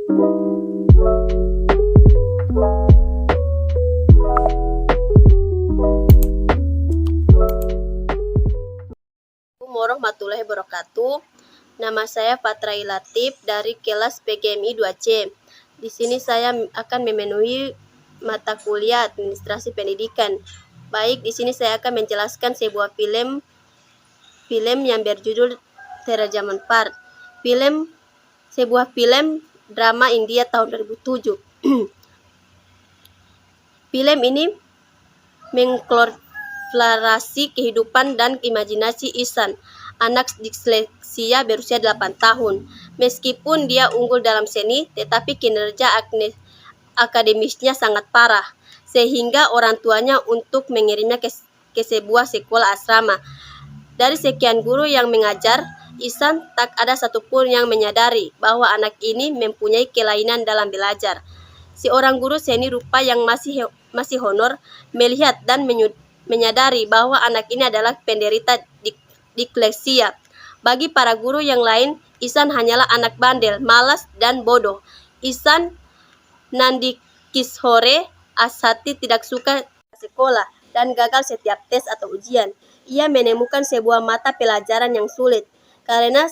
Warahmatullahi wabarakatuh. Nama saya Patrai Latif dari kelas PGMI 2C. Di sini saya akan memenuhi mata kuliah Administrasi Pendidikan. Baik, di sini saya akan menjelaskan sebuah film yang berjudul Terrajaman Part. Sebuah film drama India tahun 2007. Film ini mengeksplorasi kehidupan dan imajinasi Ihsan, anak disleksia berusia 8 tahun. Meskipun dia unggul dalam seni, tetapi kinerja akademisnya sangat parah, sehingga orang tuanya untuk mengirimnya ke sebuah sekolah asrama. Dari sekian guru yang mengajar, Ihsan tak ada satupun yang menyadari bahwa anak ini mempunyai kelainan dalam belajar. Seorang guru seni rupa yang masih honor melihat dan menyadari bahwa anak ini adalah penderita disleksia. Bagi para guru yang lain, Ihsan hanyalah anak bandel, malas, dan bodoh. Ihsan Nandikishore Ashati tidak suka sekolah dan gagal setiap tes atau ujian. Ia menemukan sebuah mata pelajaran yang sulit karena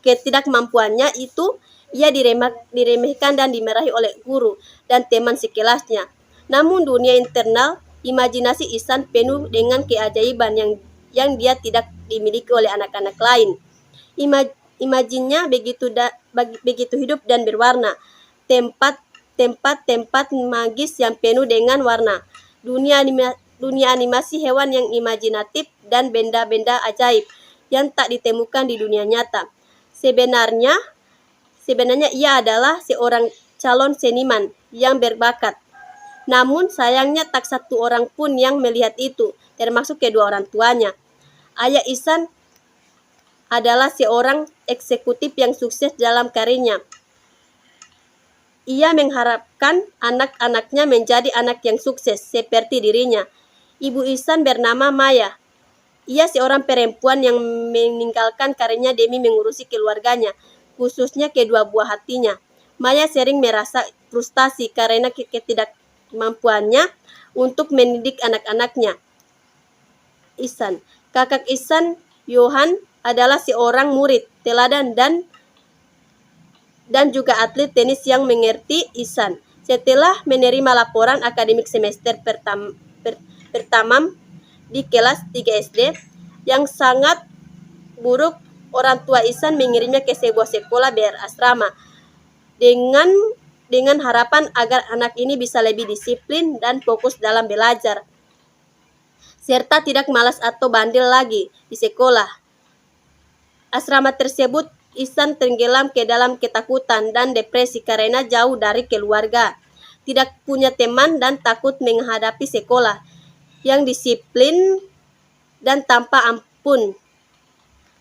ketidakmampuannya itu. Ia diremehkan dan dimarahi oleh guru dan teman sekelasnya. Namun dunia internal imajinasi Ihsan penuh dengan keajaiban yang dia tidak dimiliki oleh anak-anak lain. Imajinnya begitu hidup dan berwarna. Tempat magis yang penuh dengan warna. Dunia animasi hewan yang imajinatif dan benda-benda ajaib yang tak ditemukan di dunia nyata. Sebenarnya ia adalah seorang calon seniman yang berbakat. Namun sayangnya tak satu orang pun yang melihat itu, termasuk kedua orang tuanya. Ayah Ihsan adalah seorang eksekutif yang sukses dalam karirnya. Ia mengharapkan anak-anaknya menjadi anak yang sukses seperti dirinya. Ibu Ihsan bernama Maya. Ia seorang perempuan yang meninggalkan karirnya demi mengurusi keluarganya, khususnya kedua buah hatinya. Maya sering merasa frustasi karena ketidakmampuannya untuk mendidik anak-anaknya. Ihsan, kakak Ihsan, Johan, adalah seorang murid teladan dan juga atlet tenis yang mengerti Ihsan. Setelah menerima laporan akademik semester pertama di kelas 3 SD yang sangat buruk, orang tua Ihsan mengirimnya ke sebuah sekolah berasrama dengan harapan agar anak ini bisa lebih disiplin dan fokus dalam belajar, serta tidak malas atau bandel lagi di sekolah. Asrama tersebut, Ihsan tenggelam ke dalam ketakutan dan depresi karena jauh dari keluarga, tidak punya teman dan takut menghadapi sekolah yang disiplin dan tanpa ampun.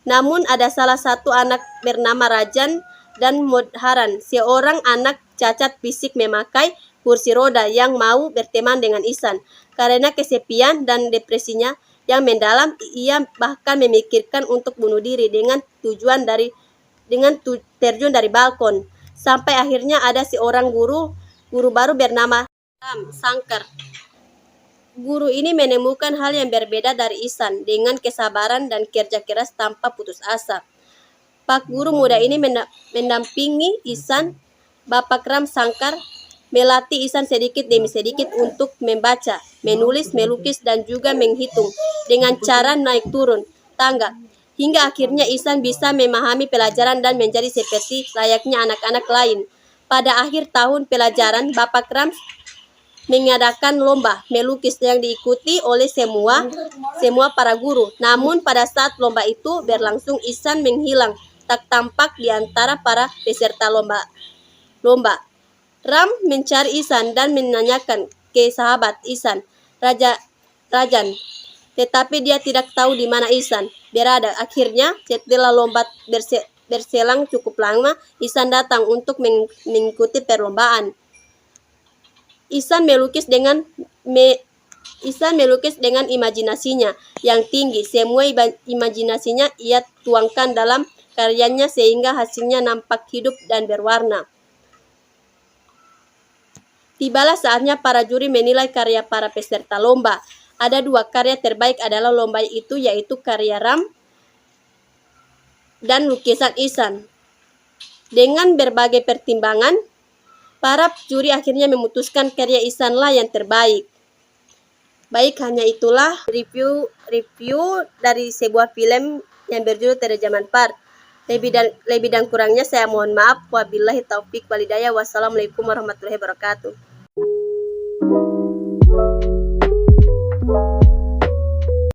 Namun ada salah satu anak bernama Rajan dan Modharan, seorang anak cacat fisik memakai kursi roda yang mau berteman dengan Ihsan. Karena kesepian dan depresinya yang mendalam, ia bahkan memikirkan untuk bunuh diri dengan terjun dari balkon. Sampai akhirnya ada seorang guru baru bernama Ram Sankar. Guru ini menemukan hal yang berbeda dari Ihsan dengan kesabaran dan kerja keras tanpa putus asa. Pak guru muda ini mendampingi Ihsan. Bapak Ram Sankar melatih Ihsan sedikit demi sedikit untuk membaca, menulis, melukis, dan juga menghitung dengan cara naik turun tangga. Hingga akhirnya Ihsan bisa memahami pelajaran dan menjadi seperti layaknya anak-anak lain. Pada akhir tahun pelajaran, Bapak Ram mengadakan lomba melukis yang diikuti oleh semua para guru. Namun pada saat lomba itu berlangsung, Ihsan menghilang, tak tampak di antara para peserta lomba. Ram mencari Ihsan dan menanyakan ke sahabat Ihsan, Rajan, tetapi dia tidak tahu di mana Ihsan berada. Akhirnya setelah lomba berselang cukup lama, Ihsan datang untuk mengikuti perlombaan. Ihsan melukis dengan imajinasinya yang tinggi. Semua imajinasinya ia tuangkan dalam karyanya sehingga hasilnya nampak hidup dan berwarna. Tibalah saatnya para juri menilai karya para peserta lomba. Ada 2 karya terbaik adalah lomba itu, yaitu karya Ram dan lukisan Ihsan. Dengan berbagai pertimbangan, para juri akhirnya memutuskan karya Ihsanlah yang terbaik. Baik, hanya itulah review dari sebuah film yang berjudul Terjemahan Part. Lebih dan kurangnya saya mohon maaf. Wabillahi taufik walhidayah. Wassalamualaikum warahmatullahi wabarakatuh.